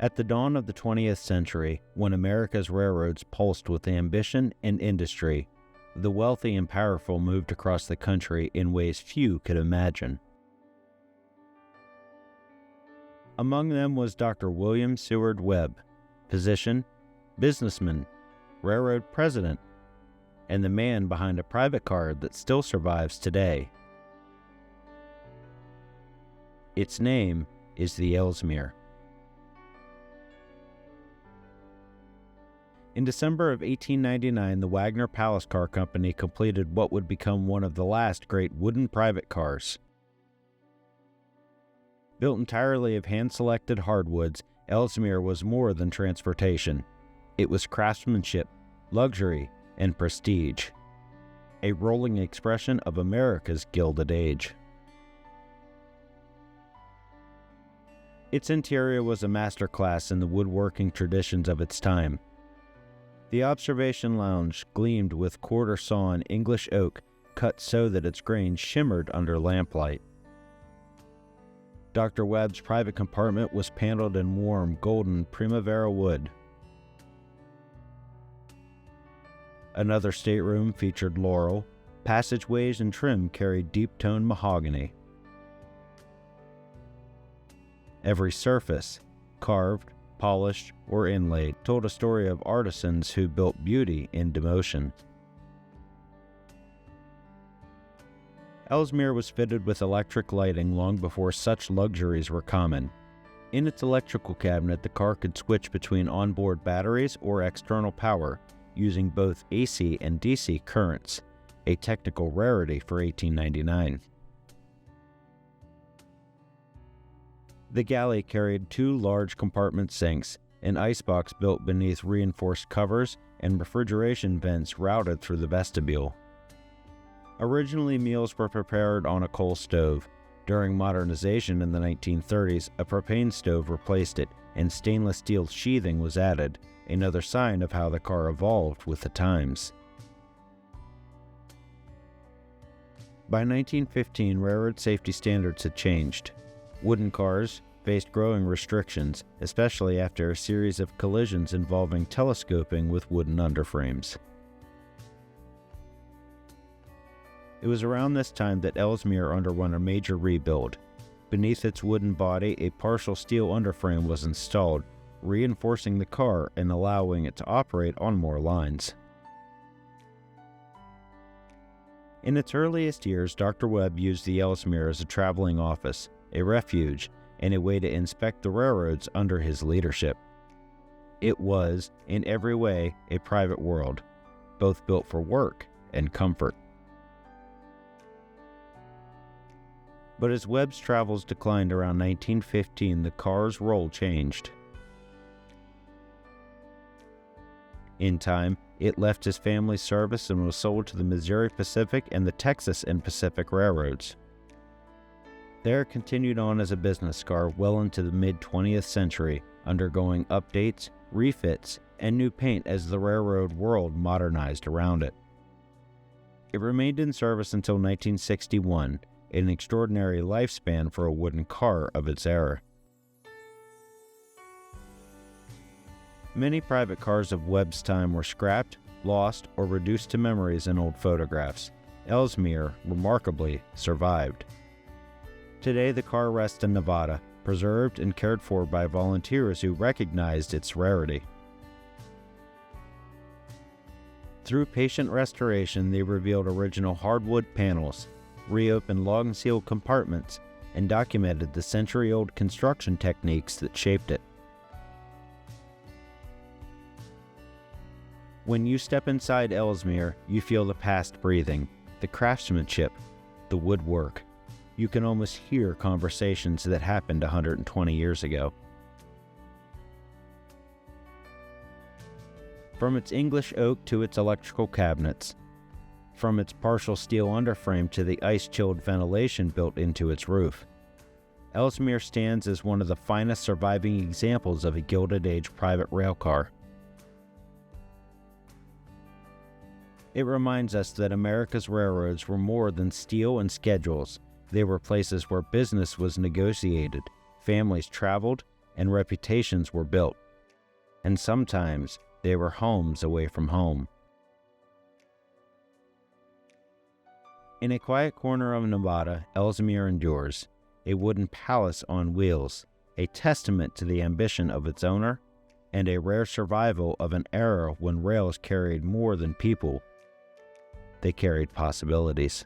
At the dawn of the 20th century, when America's railroads pulsed with ambition and industry, the wealthy and powerful moved across the country in ways few could imagine. Among them was Dr. William Seward Webb, physician, businessman, railroad president, and the man behind a private car that still survives today. Its name is the Ellsmere. In December of 1899, the Wagner Palace Car Company completed what would become one of the last great wooden private cars. Built entirely of hand-selected hardwoods, Ellsmere was more than transportation. It was craftsmanship, luxury, and prestige, a rolling expression of America's Gilded Age. Its interior was a masterclass in the woodworking traditions of its time. The observation lounge gleamed with quarter-sawn English oak cut so that its grain shimmered under lamplight. Dr. Webb's private compartment was paneled in warm, golden Primavera wood. Another stateroom featured laurel. Passageways and trim carried deep-toned mahogany. Every surface, carved, polished, or inlaid, told a story of artisans who built beauty in demotion. Ellsmere was fitted with electric lighting long before such luxuries were common. In its electrical cabinet, the car could switch between onboard batteries or external power, using both AC and DC currents, a technical rarity for 1899. The galley carried two large compartment sinks, an icebox built beneath reinforced covers, and refrigeration vents routed through the vestibule. Originally, meals were prepared on a coal stove. During modernization in the 1930s, a propane stove replaced it, and stainless steel sheathing was added, another sign of how the car evolved with the times. By 1915, railroad safety standards had changed. Wooden cars faced growing restrictions, especially after a series of collisions involving telescoping with wooden underframes. It was around this time that Ellsmere underwent a major rebuild. Beneath its wooden body, a partial steel underframe was installed, reinforcing the car and allowing it to operate on more lines. In its earliest years, Dr. Webb used the Ellsmere as a traveling office, a refuge, and a way to inspect the railroads under his leadership. It was, in every way, a private world, both built for work and comfort. But as Webb's travels declined around 1915, the car's role changed. In time, it left his family's service and was sold to the Missouri Pacific and the Texas and Pacific Railroads. There it continued on as a business car well into the mid-20th century, undergoing updates, refits, and new paint as the railroad world modernized around it. It remained in service until 1961, an extraordinary lifespan for a wooden car of its era. Many private cars of Webb's time were scrapped, lost, or reduced to memories in old photographs. Ellsmere, remarkably, survived. Today the car rests in Nevada, preserved and cared for by volunteers who recognized its rarity. Through patient restoration, they revealed original hardwood panels, reopened long-sealed compartments, and documented the century-old construction techniques that shaped it. When you step inside Ellsmere, you feel the past breathing, the craftsmanship, the woodwork. You can almost hear conversations that happened 120 years ago. From its English oak to its electrical cabinets, from its partial steel underframe to the ice-chilled ventilation built into its roof, Ellsmere stands as one of the finest surviving examples of a Gilded Age private railcar. It reminds us that America's railroads were more than steel and schedules. They were places where business was negotiated, families traveled, and reputations were built, and sometimes they were homes away from home. In a quiet corner of Nevada, Ellsmere endures, a wooden palace on wheels, a testament to the ambition of its owner, and a rare survival of an era when rails carried more than people. They carried possibilities.